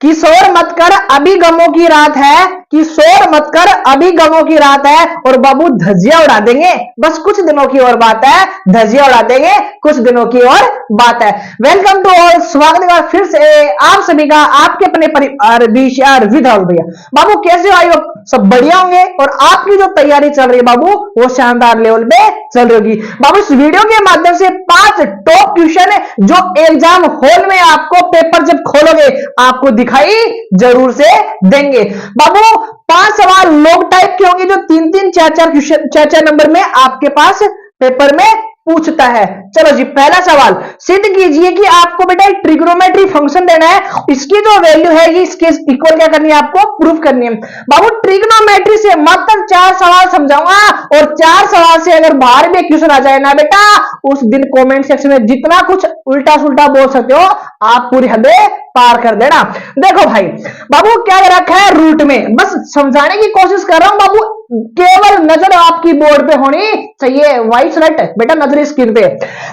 किशोर मत कर अभी गमों की रात है, किशोर मत कर अभी गमों की रात है, और बाबू धज्जियां उड़ा देंगे, बस कुछ दिनों की और बात है, धज्जियां उड़ा देंगे, कुछ दिनों की और बात है। वेलकम टू ऑल, स्वागत है फिर से आप सभी का आपके अपने परिवार विद राहुल भैया। बाबू कैसे हो, आइए सब बढ़िया होंगे, और आपकी जो तैयारी चल रही है बाबू वो शानदार लेवल पे चल रही होगी। बाबू इस वीडियो के माध्यम से 5 टॉप क्वेश्चन जो एग्जाम हॉल में आपको पेपर जब खोलोगे आपको दिखाई जरूर से देंगे। बाबू 5 सवाल लॉन्ग टाइप के होंगे जो 3-3 4-4 क्वेश्चन 4-4 नंबर में आपके पास पेपर में पूछता है। चलो जी, पहला सवाल सिद्ध कीजिए कि आपको बेटा एक ट्रिग्नोमेट्री फंक्शन देना है, इसकी जो वैल्यू है इसके इक्वल क्या करनी है, आपको प्रूफ करनी है। बाबू ट्रिग्नोमेट्री से मात्र 4 सवाल समझाऊंगा, और 4 सवाल से अगर बाहर में क्वेश्चन आ जाए ना बेटा, उस दिन कमेंट सेक्शन में जितना कुछ उल्टा सुल्टा बोल सकते हो आप पूरी हदें पार कर देना। देखो भाई, बाबू क्या रखा है रूट में, बस समझाने की कोशिश कर रहा हूं बाबू, केवल नजर आपकी बोर्ड पे होनी चाहिए, वाइट राइट बेटा, नजर स्क्रीन पे।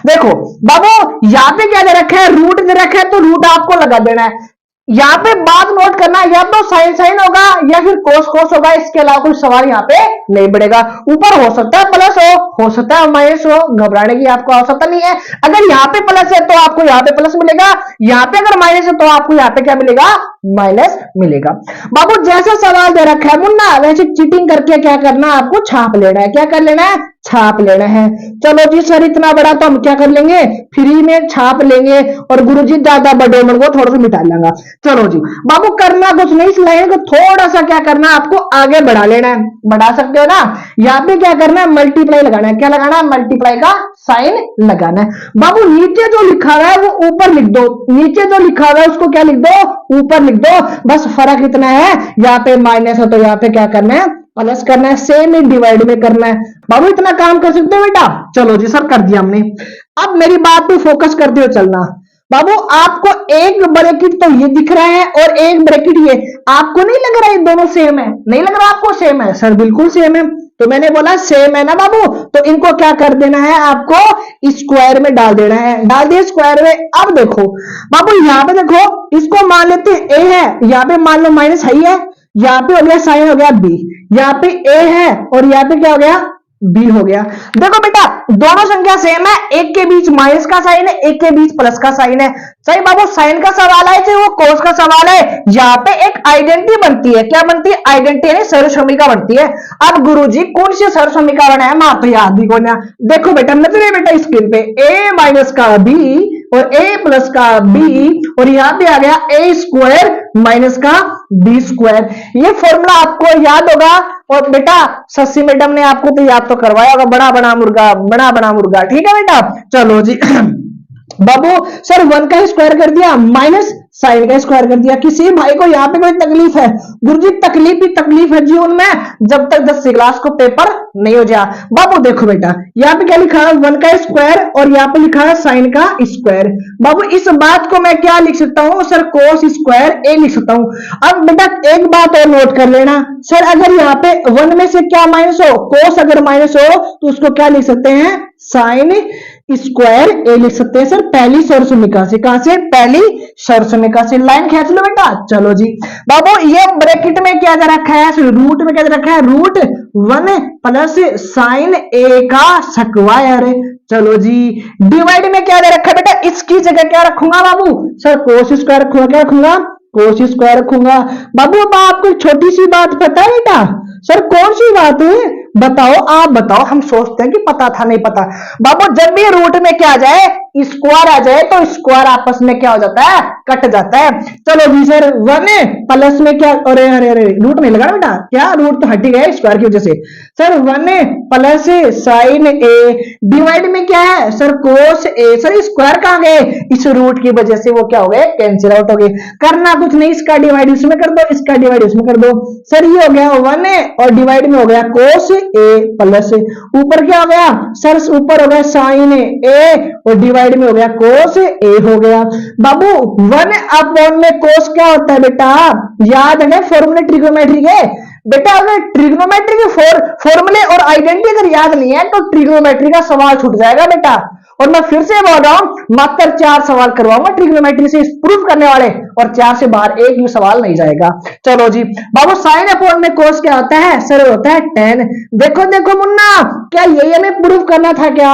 देखो बाबू यहां पे क्या दे रखा है, रूट दे रखा है, तो रूट आपको लगा देना है। यहां पे बात नोट करना, या तो साइन साइन होगा या फिर कोस कोस होगा, इसके अलावा कोई सवाल यहां पे नहीं बढ़ेगा। ऊपर हो सकता है प्लस हो सकता है माइनस हो, घबराने की आपको आवश्यकता नहीं है। अगर यहाँ पे प्लस है तो आपको यहाँ पे प्लस मिलेगा, यहाँ पे अगर माइनस है तो आपको यहाँ पे क्या मिलेगा, माइनस मिलेगा। बाबू जैसा सवाल दे रखा है मुन्ना, वैसे चीटिंग करके क्या करना है, आपको छाप लेना है। क्या कर लेना है, छाप लेना है। चलो जी सर इतना बड़ा तो हम क्या कर लेंगे, फ्री में छाप लेंगे, और गुरुजी ज्यादा बड़े उम्र को थोड़ा सा मिटा लेंगे। चलो जी बाबू करना कुछ नहीं, इस लाइन को थोड़ा सा क्या करना है, आपको आगे बढ़ा लेना है। बढ़ा सकते हो ना, यहाँ पे क्या करना है, मल्टीप्लाई लगाना है। क्या लगाना है, मल्टीप्लाई का साइन लगाना है। बाबू नीचे जो लिखा हुआ है वो ऊपर लिख दो, नीचे जो लिखा हुआ है उसको क्या लिख दो, ऊपर लिख दो। बस फर्क इतना है, यहाँ पे माइनस है तो यहाँ पे क्या करना है, प्लस करना है, सेम ही डिवाइड में करना है। बाबू इतना काम कर सकते हो बेटा। चलो जी सर कर दिया हमने। अब मेरी बात पे फोकस करते हुए चलना। बाबू आपको एक ब्रैकेट तो ये दिख रहा है और एक ब्रैकेट ये, आपको नहीं लग रहा ये दोनों सेम है, नहीं लग रहा आपको सेम है? सर बिल्कुल सेम है, तो मैंने बोला सेम है ना बाबू, तो इनको क्या कर देना है, आपको स्क्वायर में डाल देना है। डाल दिया स्क्वायर में। अब देखो बाबू यहाँ पे देखो, इसको मान लेते हैं ए है, यहाँ पे मान लो माइनस है, यहाँ पे हो गया साइन हो गया बी, यहाँ पे ए है और यहाँ पे क्या हो गया, बी हो गया। देखो बेटा दोनों संख्या सेम है, एक के बीच माइनस का साइन है, एक के बीच प्लस का साइन है। सही बाबू, साइन का सवाल है चाहे वो कोस का सवाल है, यहाँ पे एक आइडेंटिटी बनती है। क्या बनती है, आइडेंटिटी यानी सर्वसमीका बनती है। अब गुरुजी कौन सी सर्वसमीका बना है, मां तो याद भी कोना। देखो बेटा नजरे बेटा स्क्रीन पे, ए माइनस का बी और ए प्लस का बी, और यहाँ पे आ गया ए स्क्वायर माइनस का बी स्क्वायर। ये फॉर्मूला आपको याद होगा, और बेटा शशि मैडम ने आपको तो याद तो करवाया होगा, बड़ा बड़ा मुर्गा, बड़ा बड़ा मुर्गा। ठीक है बेटा, चलो जी बाबू सर 1 का स्क्वायर कर दिया माइनस साइन का स्क्वायर कर दिया। किसी भाई को यहाँ पे कोई तकलीफ है? गुरुजी तकलीफ ही तकलीफ है जीवन में, जब तक 10वीं क्लास को पेपर नहीं हो जाए। बाबू देखो बेटा यहाँ पे क्या लिखा है, 1 का स्क्वायर, और यहाँ पे लिखा है साइन का स्क्वायर। बाबू इस बात को मैं क्या लिख सकता हूँ सर, कोस स्क्वायर ए लिख सकता हूँ। अब बेटा एक बात और नोट कर लेना सर, अगर यहाँ पे 1 में से क्या माइनस हो, कोस अगर माइनस हो तो उसको क्या लिख सकते हैं, साइन स्क्वायर ए लिख सकते हैं सर, पहली सर्वसमीका से। कहां से, पहली सर्वसमीका से। लाइन खींच लो बेटा। चलो जी बाबू ये ब्रैकेट में क्या दे रखा है, रूट में क्या दे रखा है, रूट 1 प्लस साइन ए का स्क्वायर। चलो जी डिवाइड में क्या दे रखा है बेटा, इसकी जगह क्या रखूंगा बाबू, सर कोस स्क्वायर रखूंगा। क्या रखूंगा, कोस स्क्वायर रखूंगा। बाबू अब आपको छोटी सी बात पता है बेटा, सर कौन सी बात है बताओ, आप बताओ, हम सोचते हैं कि पता था, नहीं पता। बाबू जब भी रूट में क्या आ जाए, स्क्वायर आ जाए, तो स्क्वायर आपस में क्या हो जाता है, कट जाता है। चलो जी सर 1 प्लस में क्या, अरे अरे अरे रूट नहीं लगा बेटा, क्या रूट तो हट ही गया स्क्वायर की वजह से। सर 1 प्लस साइन ए डिवाइड में क्या है सर, कोस ए। सर स्क्वायर कहां गए, इस रूट की वजह से वो क्या हो गए, कैंसिल आउट हो गए। करना कुछ नहीं, इसका डिवाइड इसमें कर दो, इसका डिवाइड इसमें कर दो। सर ये हो गया 1 और डिवाइड में हो गया कोस ए प्लस, ऊपर क्या हो गया सर, ऊपर हो गया साइन ए और डिवाइड में हो गया कोस ए हो गया। बाबू 1 अपॉन में कोस क्या होता है बेटा, याद है फॉर्मूले ट्रिग्नोमेट्री के बेटा। अगर ट्रिग्नोमेट्री के फॉर्मूले और आइडेंटिटी अगर याद नहीं है तो ट्रिग्नोमेट्री का सवाल छूट जाएगा बेटा। और मैं फिर से बोल रहा हूं मात्र 4 सवाल करवाऊंगा ट्रिग्नोमेट्री से प्रूफ करने वाले, और 4 से बाहर एक भी सवाल नहीं जाएगा। चलो जी बाबू, साइन अपॉन में कोस क्या होता है सर? होता है टेन। देखो देखो मुन्ना, क्या यही हमें प्रूफ करना था क्या?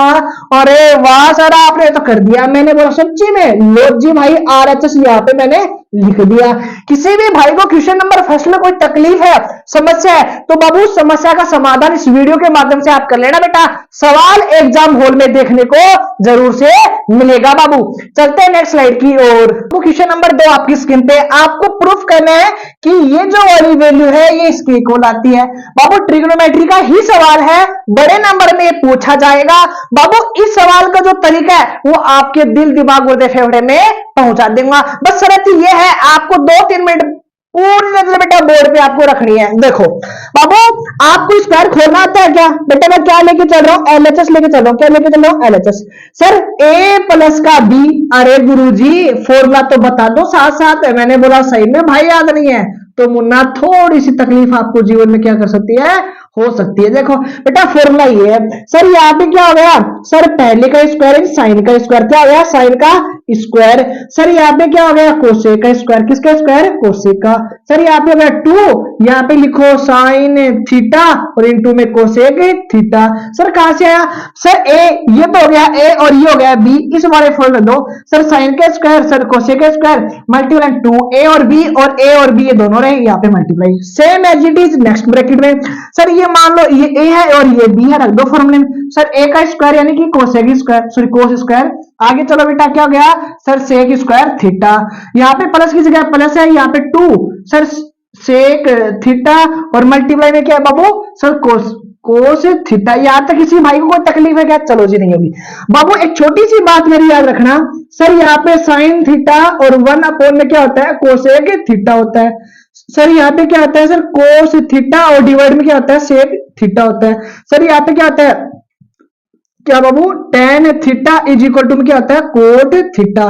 अरे वाह सर, आपने तो कर दिया। मैंने बोला सच्ची में? लो जी भाई, RHS यहाँ पे मैंने लिख दिया। किसी भी भाई को क्वेश्चन नंबर फर्स्ट में कोई तकलीफ है, समस्या है, तो बाबू समस्या का समाधान इस वीडियो के माध्यम से आप कर लेना बेटा। सवाल एग्जाम हॉल में देखने को जरूर से मिलेगा बाबू। चलते हैं नेक्स्ट स्लाइड की ओर। क्वेश्चन नंबर 2 आपकी स्क्रीन पे, आपको प्रूफ करना है कि ये जो वाली वैल्यू है ये इसकी इक्वल आती है। बाबू ट्रिग्नोमेट्री का ही सवाल है, बड़े नंबर में पूछा जाएगा। बाबू इस सवाल का जो तरीका है वो आपके दिल दिमाग गुर्दे फेफड़े में पहुंचा दूंगा। बस शर्त ये है, आपको 2-3 मिनट पूरी नजर बेटा बोर्ड पे आपको रखनी है। देखो बाबू, आपको स्क्वायर खोलना आता है क्या? बेटा मैं क्या लेके चल रहा हूँ? LHS लेके चल रहा हूँ। क्या लेके चल रहा हूँ? LHS। सर A प्लस का B, अरे गुरुजी फॉर्मूला तो बता दो साथ साथ। मैंने बोला सही में भाई याद नहीं है, तो मुन्ना थोड़ी सी तकलीफ आपको जीवन में क्या कर सकती है, हो सकती है। देखो बेटा फॉर्मूला ये है सर, यहाँ पे क्या हो गया सर? पहले का स्क्वायर साइन का स्क्वायर, क्या हो गया? साइन का स्क्वायर। सर यहाँ पे क्या हो गया? कोसेक का स्क्वायर। किसका स्क्वायर? कोसेक का। सर यहाँ पे हो गया 2, यहाँ पे लिखो साइन थीटा और इनटू में कोसेक थीटा। सर कहां से आया सर? ए, ये तो हो गया ए और ये हो गया बी, इस वाले फॉर्मूले दो। सर साइन का स्क्वायर, सर कोसेक का स्क्वायर, मल्टीप्लाई 2 ए और बी, और ए और बी ये दोनों रहे यहाँ पे multiply, same as it is next bracket में। सर ये मान लो ये ए है और ये बी है, रख दो फॉर्मूले में। सर ए का स्क्वायर यानी कि cosec square, sorry cos square. आगे चलो बेटा, क्या हो गया सर? Sec square theta. यहाँ पे प्लस की जगह प्लस है, यहाँ पे 2 सर सेक थीटा, और मल्टीप्लाई में क्या है बाबू? Sir cos theta. यहाँ तक किसी भाई को कोई तकलीफ है क्या? चलो जी नहीं होगी बाबू। एक छोटी सी बात मेरी याद रखना सर, यहाँ पे साइन थीटा और 1 अपॉन में क्या होता है? कोसेक थीटा होता है। सर यहाँ पे क्या होता है सर? कोस थीटा, और डिवाइड में क्या होता है? सेक थीटा होता है। सर यहाँ पे क्या होता है क्या बाबू? Tan theta is equal to में क्या होता है? Cot theta.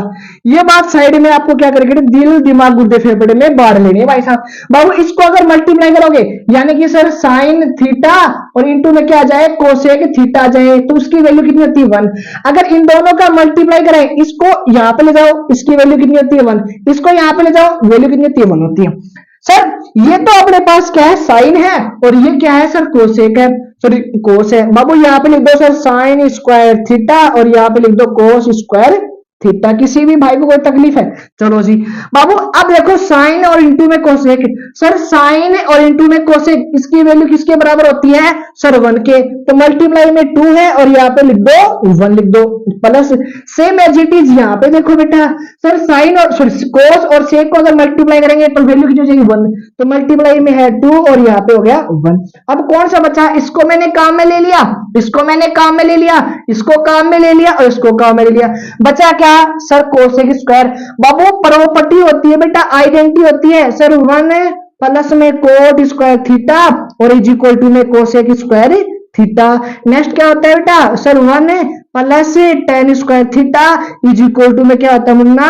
ये बात साइड में आपको क्या करेंगे? दिल दिमाग गुर्दे फेफड़े में बाढ़ लेनी है भाई साहब। बाबू इसको अगर मल्टीप्लाई करोगे यानी कि सर साइन थीटा और इनटू में क्या आ जाए? कोसेक थीटा आ जाए, तो उसकी वैल्यू कितनी होती है? 1। अगर इन दोनों का मल्टीप्लाई करें, इसको यहां पे ले जाओ, इसकी वैल्यू कितनी होती है? 1। इसको यहां पे ले जाओ, वैल्यू कितनी होती है? 1 होती है। सर ये तो अपने पास क्या है? साइन है, और ये क्या है सर? कोसेक है, सॉरी कोस है। बाबू यहाँ पे लिख दो सर साइन स्क्वायर थीटा, और यहाँ पे लिख दो कोस स्क्वायर थीटा। किसी भी भाई को कोई तकलीफ है? चलो जी बाबू, अब देखो साइन और इंटू में कोसेक। सर साइन और इंटू में कोसेक, इसकी वैल्यू किसके बराबर होती है? सर 1 के। तो मल्टीप्लाई में 2 है, और यहाँ पे लिख दो 1 लिख दो, plus same as it is. यहाँ पे देखो बेटा सर साइन और सॉरी कोस और सेक को अगर मल्टीप्लाई करेंगे तो वैल्यू कितनी हो जाएगी? 1। तो मल्टीप्लाई में है 2 और यहाँ पे हो गया 1। अब कौन सा बचा? इसको मैंने काम में ले लिया, इसको मैंने काम में ले लिया, इसको काम में ले लिया, और इसको काम में ले लिया। बचा क्या सर? Cosec square. बाबू प्रॉपर्टी होती है बेटा, आइडेंटिटी होती है सर। 1 प्लस में कोट स्क्वायर थीटा और इज इक्वल टू में कोसेक स्क्वायर थीटा। नेक्स्ट क्या होता है बेटा? Sir 1 plus tan square theta is equal to में क्या होता है मुन्ना?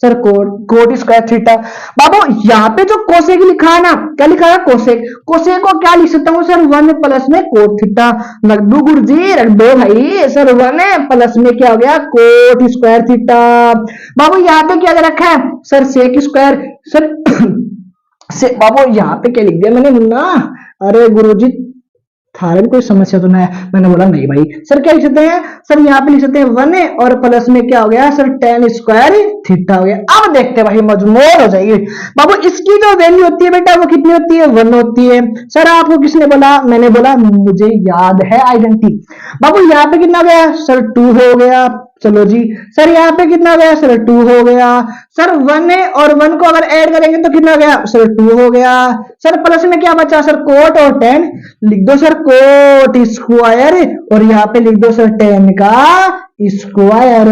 Sir cot square theta. बाबू यहाँ पे जो कोसेक लिखा है ना, क्या लिखा है? कोसेक। कोसेक को क्या लिख सकता हूँ सर? 1 प्लस में कोट थीटा। रख दो गुरुजी, रख दो भाई। सर 1 प्लस में क्या हो गया? Coat square theta. बाबू यहाँ पे क्या रखा है सर? Sec square. सर से बाबू यहाँ पे क्या लिख दिया मैंने मुन्ना? अरे गुरुजी थारे में कोई समस्या तो नहीं है? मैंने बोला नहीं भाई। सर क्या लिख सकते हैं? सर यहाँ पे लिख सकते हैं 1 और प्लस में क्या हो गया सर? टेन स्क्वायर थीटा हो गया। अब देखते हैं भाई, मजमूर हो जाएगी। बाबू इसकी जो वैल्यू होती है बेटा वो कितनी होती है? 1 होती है। सर आपको किसने बोला? मैंने बोला मुझे याद है आइडेंटिटी। बाबू यहाँ पे कितना गया सर? 2 हो गया। चलो जी सर यहाँ पे कितना गया सर? 2 हो गया। सर 1 और 1 को अगर ऐड करेंगे तो कितना गया सर? 2 हो गया। सर प्लस में क्या बचा सर? कोट और 10 लिख दो सर, कोट स्क्वायर, और यहाँ पे लिख दो सर 10 का स्क्वायर।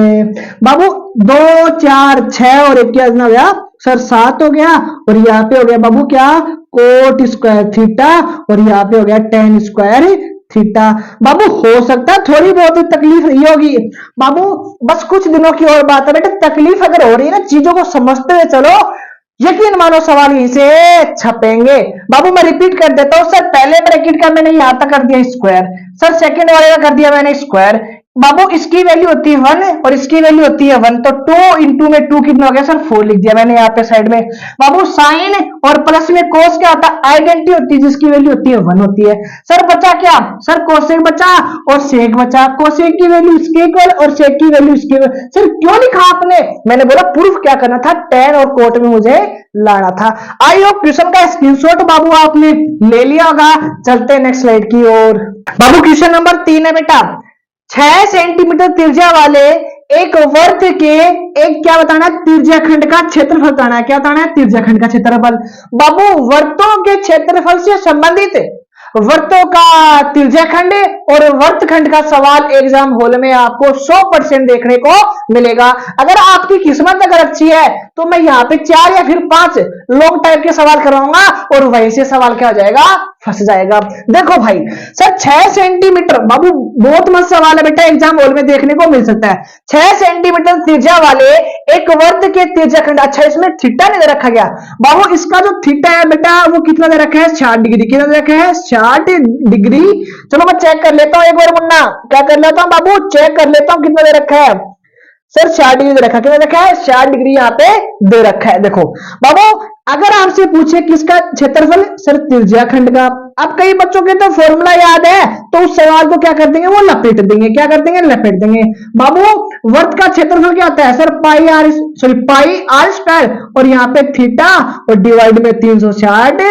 बाबू 2 4 6 और 1 क्या गया सर? 7 हो गया। और यहाँ पे हो गया बाबू क्या? कोट स्क्वायर थीटा, और यहाँ पे हो गया 10 स्क्वायर थीटा। बाबू हो सकता है थोड़ी बहुत तकलीफ रही होगी बाबू, बस कुछ दिनों की और बात है बेटा। तकलीफ अगर हो रही है ना, चीजों को समझते हुए चलो, यकीन मानो सवाल यहीं से छपेंगे। बाबू मैं रिपीट कर देता हूं सर, पहले ब्रैकेट का मैंने यहां तक कर दिया स्क्वायर, सर सेकंड वाले का कर दिया मैंने स्क्वायर, बाबू इसकी वैल्यू होती है 1 और इसकी वैल्यू होती है 1, तो 2 इंटू में 2 कितना हो गया सर 4 लिख दिया मैंने यहाँ पे साइड में। बाबू साइन और प्लस में कोस क्या होता है, आइडेंटिटी होती है जिसकी वैल्यू होती है 1 होती है। सर बचा क्या, सर कोसेक बचा और सेक बचा, कोसेक की वैल्यू इसके इक्वल और सेक की वैल्यू इसके इक्वल। सर क्यों लिखा आपने, मैंने बोला प्रूफ क्या करना था, टेन और कोट में मुझे लाना था। आई होप क्वेश्चन का स्क्रीनशॉट बाबू आपने ले लिया होगा। चलते हैं नेक्स्ट स्लाइड की ओर। बाबू क्वेश्चन नंबर 3 है बेटा, 6 सेंटीमीटर त्रिज्या वाले एक वर्त के एक क्या बताना है, त्रिज्याखंड का क्षेत्रफल बताना है। क्या बताना है, त्रिज्याखंड का क्षेत्रफल। बाबू वर्तों के क्षेत्रफल से संबंधित वर्तों का त्रिज्याखंड और वर्तखंड का सवाल एग्जाम हॉल में आपको 100% देखने को मिलेगा। अगर आपकी किस्मत अगर अच्छी है तो मैं यहाँ पे 4 या फिर 5 लॉन्ग टाइप के सवाल करवाऊंगा और वहीं से सवाल क्या हो जाएगा, फंस जाएगा। देखो भाई सर 6 सेंटीमीटर, बाबू बहुत मस्त सवाल है बेटा, एग्जाम हॉल में देखने को मिल सकता है। 6 सेंटीमीटर त्रिज्या वाले एक वर्त के त्रिज्याखंड, अच्छा इसमें थीटा नहीं दे रखा गया बाबू, इसका जो थीटा है बेटा वो कितना दे रखा है, 60 डिग्री। कितना दे रखा है, 60 डिग्री। चलो मैं चेक कर लेता हूं एक बार मुन्ना, क्या कर लेता हूं बाबू, चेक कर लेता हूं कितना दे रखा है। सर 60 डिग्री दे रखा है, कितना दे रखा है, 60 डिग्री यहाँ पे दे रखा है। देखो बाबू अगर आपसे पूछे किसका क्षेत्रफल, सर त्रिज्याखंड का। अब कई बच्चों के तो फॉर्मूला याद है तो उस सवाल को क्या कर देंगे, वो लपेट देंगे। क्या कर देंगे, लपेट देंगे। बाबू वर्त का क्षेत्रफल क्या होता है, sir pi r, sorry pi r square और यहाँ पे थीटा और डिवाइड में 360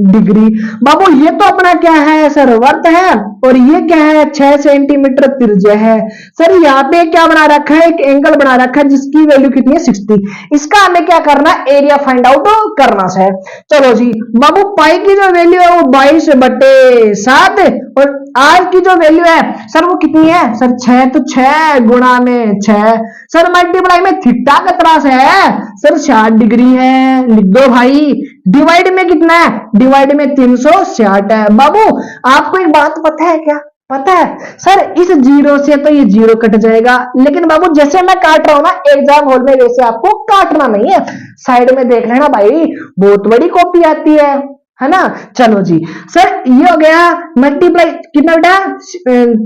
डिग्री। बाबू ये तो अपना क्या है सर, वर्त है और ये क्या है, 6 सेंटीमीटर त्रिज्या है। सर यहाँ पे क्या बना रखा है, एक एंगल बना रखा है जिसकी वैल्यू कितनी है, 60। इसका हमें क्या करना है, एरिया फाइंड आउट करना है। चलो जी बाबू पाई की जो वैल्यू है वो 22/7 और आर की जो वैल्यू है सर वो कितनी है, सर 6, तो 6 गुणा में 6। सर मल्टीप्लाई में थीटा का त्रास है सर 60 डिग्री है, लिख दो भाई। डिवाइड में कितना है, डिवाइड में 360 है। बाबू आपको एक बात पता है क्या, पता है सर इस जीरो से तो ये जीरो कट जाएगा, लेकिन बाबू जैसे मैं काट रहा हूं ना एग्जाम हॉल में वैसे आपको काटना नहीं है, साइड में देख लेना भाई, बहुत बड़ी कॉपी आती है ना। चलो जी सर ये हो गया मल्टीप्लाई कितना बेटा,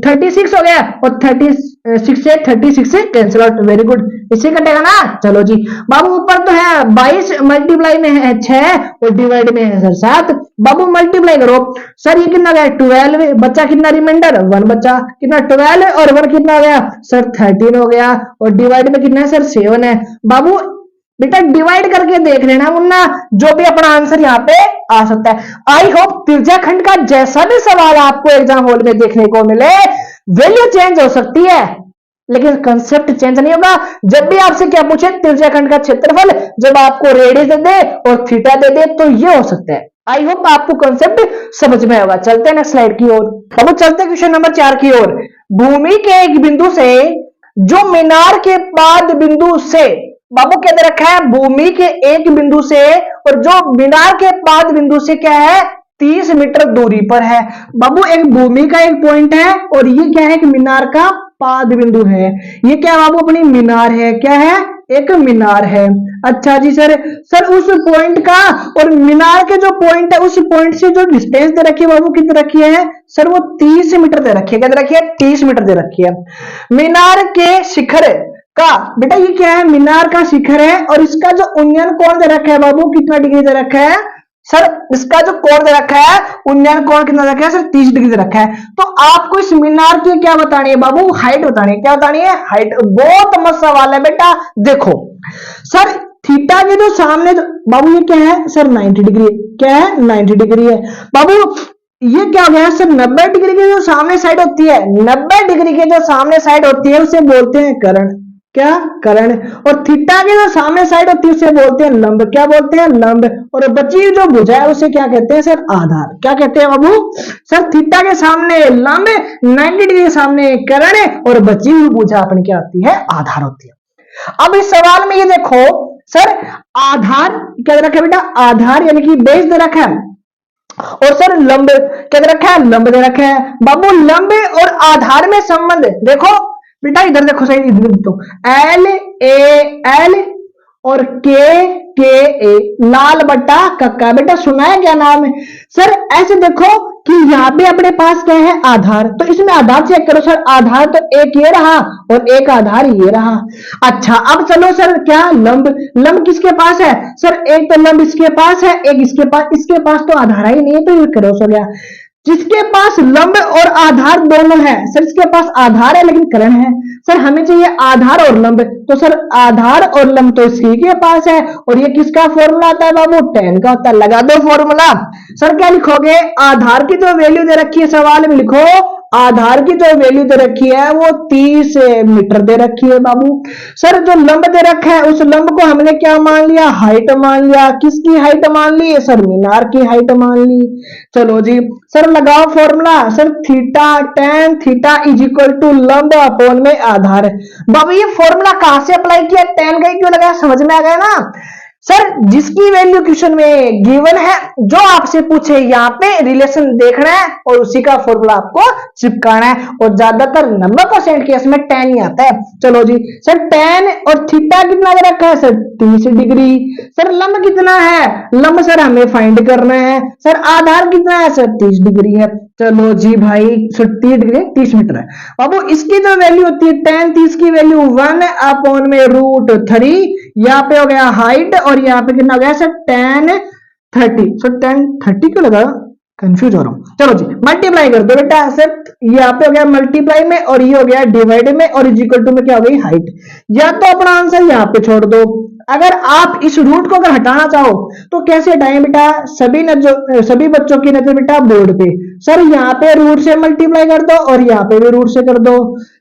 36 हो गया और 36 से 36 से कैंसिल आउट, वेरी गुड, इससे कटेगा ना। चलो जी बाबू ऊपर तो है 22, मल्टीप्लाई में है 6 और डिवाइड में है सर 7। बाबू मल्टीप्लाई करो, सर ये कितना गया 12, बच्चा कितना रिमाइंडर 1 बच्चा, कितना 12 और 1 कितना हो गया सर 13 हो गया और डिवाइड में कितना है सर 7 है। बाबू बेटा डिवाइड करके देख लेना मुन्ना, जो भी अपना आंसर यहाँ पे आ सकता है। आई होप त्रिज्याखंड का जैसा भी सवाल आपको एग्जाम हॉल में देखने को मिले, वैल्यू चेंज हो सकती है लेकिन कंसेप्ट चेंज नहीं होगा। जब भी आपसे क्या पूछे त्रिज्याखंड का क्षेत्रफल, जब आपको रेडियस दे दे और थीटा दे दे तो ये हो सकता है। आई होप आपको कंसेप्ट समझ में होगा। चलते हैं नेक्स्ट स्लाइड की ओर। अब चलते हैं क्वेश्चन नंबर 4 की ओर। भूमि के एक बिंदु से जो मीनार के बाद बिंदु से, बाबू क्या दे रखा है, भूमि के एक बिंदु से और जो मीनार के बाद बिंदु से क्या है 30 मीटर दूरी पर है। बाबू एक भूमि का एक पॉइंट है और ये क्या है कि मीनार का पाद बिंदु है। ये क्या बाबू अपनी मीनार है, क्या है, एक मीनार है। अच्छा जी सर, सर उस पॉइंट का और मीनार के जो पॉइंट है उस पॉइंट से जो डिस्टेंस दे रखी है बाबू कितनी रखी है, सर वो 30 मीटर दे रखी है। क्या दे रखी है, 30 मीटर दे रखी है। मीनार के शिखर का, बेटा ये क्या है, मीनार का शिखर है और इसका जो उन्नयन कोण दे रखा है बाबू कितना डिग्री दे रखा है, सर इसका जो कोण दे रखा है उन्नयन कोण कितना रखा है, सर 30 डिग्री दे रखा है। तो आपको इस मीनार की क्या बतानी है बाबू, हाइट बतानी है। क्या बतानी है, हाइट। बहुत मस्त सवाल है बेटा। देखो सर थीटा के जो सामने बाबू ये क्या है सर 90 डिग्री, क्या है 90 डिग्री है। बाबू ये क्या हो गया सर 90 डिग्री की जो सामने साइड होती है, 90 डिग्री की जो सामने साइड होती है उसे बोलते हैं कर्ण। क्या, कर्ण। और थीटा की जो सामने साइड होती है उसे बोलते हैं लंब। क्या बोलते हैं, लंब। और बची जो भुजा है उसे क्या कहते हैं सर, आधार। क्या कहते हैं बाबू, सर थीटा के सामने लंब, 90 डिग्री के सामने कर्ण और बची हुई भुजा अपनी क्या होती है, आधार होती है। अब इस सवाल में ये देखो सर आधार क्या दे रखा है बेटा, आधार यानी कि बेस दे रखा है और सर लंब क्या दे रखा है, लंब दे रखा है। बाबू लंब और आधार में संबंध देखो बेटा, इधर देखो सही, इधर तो एल ए एल और के ए, लाल बट्टा कक्का। बेटा सुना है क्या नाम है सर, ऐसे देखो कि यहाँ पे अपने पास क्या है, आधार। तो इसमें आधार चेक करो सर, आधार तो एक ये रहा और एक आधार ये रहा। अच्छा अब चलो सर क्या लंब, लंब किसके पास है सर, एक तो लंब इसके पास है, एक इसके पास तो आधार ही नहीं है, तो ये क्रॉस हो गया। जिसके पास लंब और आधार दोनों है सर, इसके पास आधार है लेकिन करण है। सर हमें चाहिए आधार और लंब, तो सर आधार और लंब तो इसी के पास है, और ये किसका फॉर्मूला आता है बाबू, tan का होता है। लगा दो फॉर्मूला। सर क्या लिखोगे, आधार की जो वैल्यू दे रखी है सवाल में लिखो, आधार की जो वैल्यू दे रखी है वो 30 मीटर दे रखी है बाबू। सर जो लंब दे रखा है उस लंब को हमने क्या मान लिया, हाइट मान लिया। किसकी हाइट मान ली सर, मीनार की हाइट मान ली। चलो जी सर लगाओ formula, sir theta tan theta is equal to लंब अपॉन में आधार। बाबू ये फॉर्मूला कहां से अप्लाई किया, tan का ही क्यों लगाया, समझ में आ गया ना। सर जिसकी वैल्यू क्वेश्चन में गिवन है, जो आपसे पूछे यहाँ पे रिलेशन देखना है और उसी का फॉर्मूला आपको चिपकाना है, और ज्यादातर 90% केस में tan ही आता है। चलो जी सर tan और थीटा कितना दे रखा है सर, 30 डिग्री। सर लंब कितना है, लंब सर हमें फाइंड करना है। सर आधार कितना है सर, 30 डिग्री है। चलो जी भाई 30 डिग्री 30 मीटर है बाबू। इसकी जो वैल्यू होती है tan 30 की वैल्यू 1 अपॉन में √3, यहाँ पे हो गया हाइट, और यहाँ पे कितना हो गया सर tan 30। सर tan 30 क्यों लगा, कंफ्यूज हो रहा हूँ। चलो जी मल्टीप्लाई कर दो बेटा सर, यहाँ पे हो गया मल्टीप्लाई में और ये हो गया डिवाइड में, और इज इक्वल टू में क्या हो गई हाइट। या तो अपना आंसर यहाँ पे छोड़ दो। अगर आप इस रूट को अगर हटाना चाहो तो कैसे हटाएं बेटा, सभी बच्चों की नजर बेटा बोर्ड पे। सर यहाँ पे रूट से मल्टीप्लाई कर दो और यहाँ पे भी रूट से कर दो।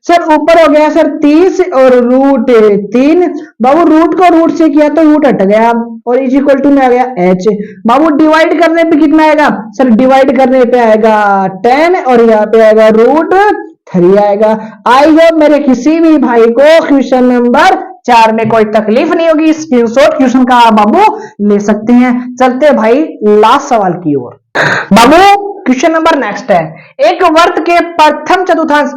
सर ऊपर हो गया सर 30 और √3। बाबू रूट को रूट से किया तो रूट हट गया और इज इक्वल टू में आ गया h। बाबू डिवाइड करने पे कितना आएगा सर, डिवाइड करने पे आएगा 10 और यहाँ पे आएगा √3 आएगा। आई होप मेरे किसी भी भाई को क्वेश्चन नंबर 4 में कोई तकलीफ नहीं होगी। स्क्रीनशॉट क्वेश्चन का बाबू ले सकते हैं। चलते भाई लास्ट सवाल की ओर। बाबू क्वेश्चन नंबर नेक्स्ट है, एक वर्त के प्रथम चतुर्थांश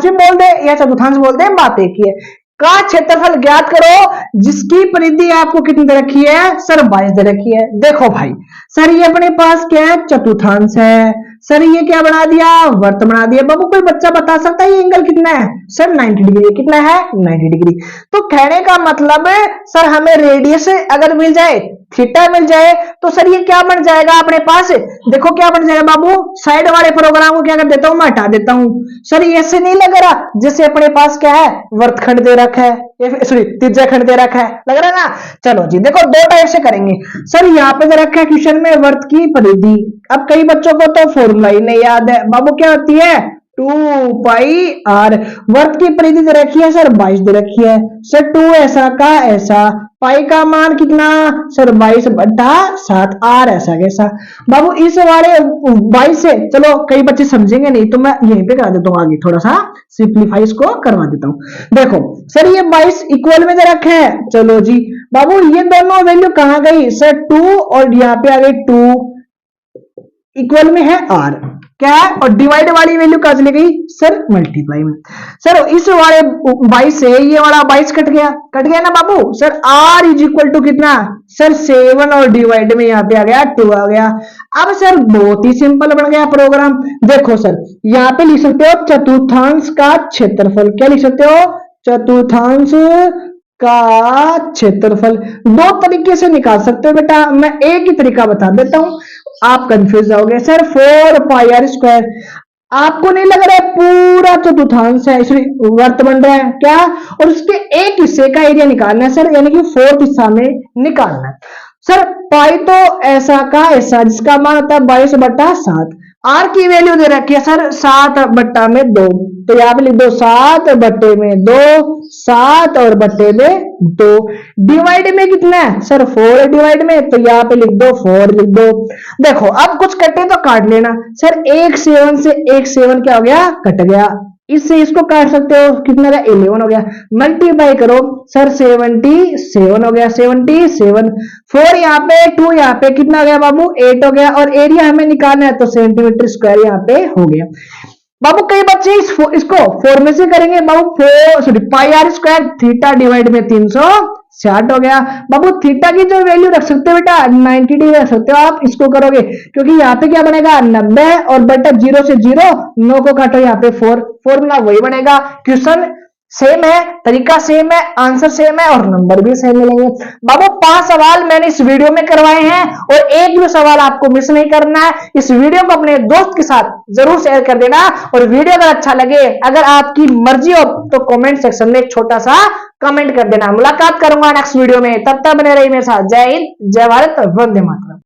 भी बोल दे या चतुर्थांश बोल दे, बात एक ही है, का क्षेत्रफल ज्ञात करो जिसकी परिधि आपको कितनी दे रखी है सर, 22 दे रखी है। देखो भाई सर ये अपने पास क्या है, चतुर्थांश है। सर ये क्या बना दिया, वर्त बना दिया। बाबू कोई बच्चा बता सकता है ये एंगल कितना है सर, 90 डिग्री। कितना है 90 डिग्री। तो कहने का मतलब है सर हमें रेडियस अगर मिल जाए, थीटा मिल जाए, तो सर ये क्या बन जाएगा अपने पास, देखो क्या बन जाएगा बाबू, साइड वाले प्रोग्राम को क्या कर देता हूं मैं, हटा देता हूं। सर ये ऐसे नहीं लग रहा जैसे अपने पास क्या है, वर्तखंड दे रखा है, सॉरी त्रिज्या खंड दे रखा है, लग रहा है ना। चलो जी देखो दो टाइप से करेंगे। सर यहाँ पे दे रखा है क्वेश्चन में वर्त की परिधि। अब कई बच्चों को तो फॉर्मूला ही नहीं याद है बाबू, क्या होती है 2πr। वर्त की परिधि दे रखी है सर 22 दे रखी है। सर 2 ऐसा का ऐसा, पाई का मान कितना सर 22/7, आर ऐसा कैसा। बाबू इस वाले 22 से, चलो कई बच्चे समझेंगे नहीं तो मैं यहीं पे करा देता हूँ, आगे थोड़ा सा सिंप्लीफाई इसको करवा देता हूँ। देखो सर ये 22 इक्वल में दे रखा है। चलो जी बाबू ये दोनों वैल्यू कहां गई सर, 2 और यहाँ पे आ गई 2, इक्वल में है r, क्या है, और डिवाइड वाली वैल्यू कहां चली गई सर, मल्टीप्लाई में। सर इस वाले 22 से ये वाला 22 कट गया ना बाबू। Sir r is equal to कितना सर 7, और डिवाइड में यहाँ पे आ गया 2 आ गया। अब सर बहुत ही सिंपल बन गया प्रोग्राम। देखो सर यहाँ पे लिख सकते हो चतुर्थांश का क्षेत्रफल, क्या लिख सकते हो, चतुर्थांश का क्षेत्रफल। दो तरीके से निकाल सकते हो बेटा, मैं एक ही तरीका बता देता हूं, आप कंफ्यूज जाओगे। सर 4πr², आपको नहीं लग रहा है पूरा चतुर्थांश है, इसलिए वर्त बन रहा है क्या, और उसके एक हिस्से का एरिया निकालना है सर, यानी कि 4th हिस्सा में निकालना है। सर पाई तो ऐसा का ऐसा, जिसका मान होता है 22/7। आर की वैल्यू दे रखी है सर 7/2, तो यहाँ पे लिख दो 7/2, 7 और बट्टे में 2। डिवाइड में कितना है सर 4 डिवाइड में, तो यहाँ पे लिख दो 4 लिख दो। देखो अब कुछ कटे तो काट लेना। सर 1 7 से 1 7 क्या हो गया, कट गया। इससे इसको काट सकते हो, कितना हो गया 11 हो गया। मल्टीप्लाई करो सर 77 हो गया, 77। 4 यहाँ पे 2 यहाँ पे कितना हो गया बाबू 8 हो गया, और एरिया हमें निकालना है तो सेंटीमीटर स्क्वायर यहाँ पे हो गया। बाबू कई बच्चे इसको फॉर्मूले से करेंगे बाबू, 4 सॉरी πr² थीटा डिवाइड में 360 60 हो गया। बाबू थीटा की जो वैल्यू रख सकते हो बेटा 90 डिग्री रख सकते हो आप, इसको करोगे क्योंकि यहाँ पे क्या बनेगा 90 और बटा 0 से 0 9 को काटो यहाँ पे 4, फॉर्मूला वही बनेगा। क्वेश्चन सेम है, तरीका सेम है, आंसर सेम है और नंबर भी सेम मिलेंगे। बाबू 5 सवाल मैंने इस वीडियो में करवाए हैं और एक भी सवाल आपको मिस नहीं करना है। इस वीडियो को अपने दोस्त के साथ जरूर शेयर कर देना और वीडियो अगर अच्छा लगे, अगर आपकी मर्जी हो तो कमेंट सेक्शन में एक छोटा सा कमेंट कर देना। मुलाकात करूंगा नेक्स्ट वीडियो में, तब तक बने रहिए मेरे साथ। जय हिंद, जय भारत, वंदे मातरम।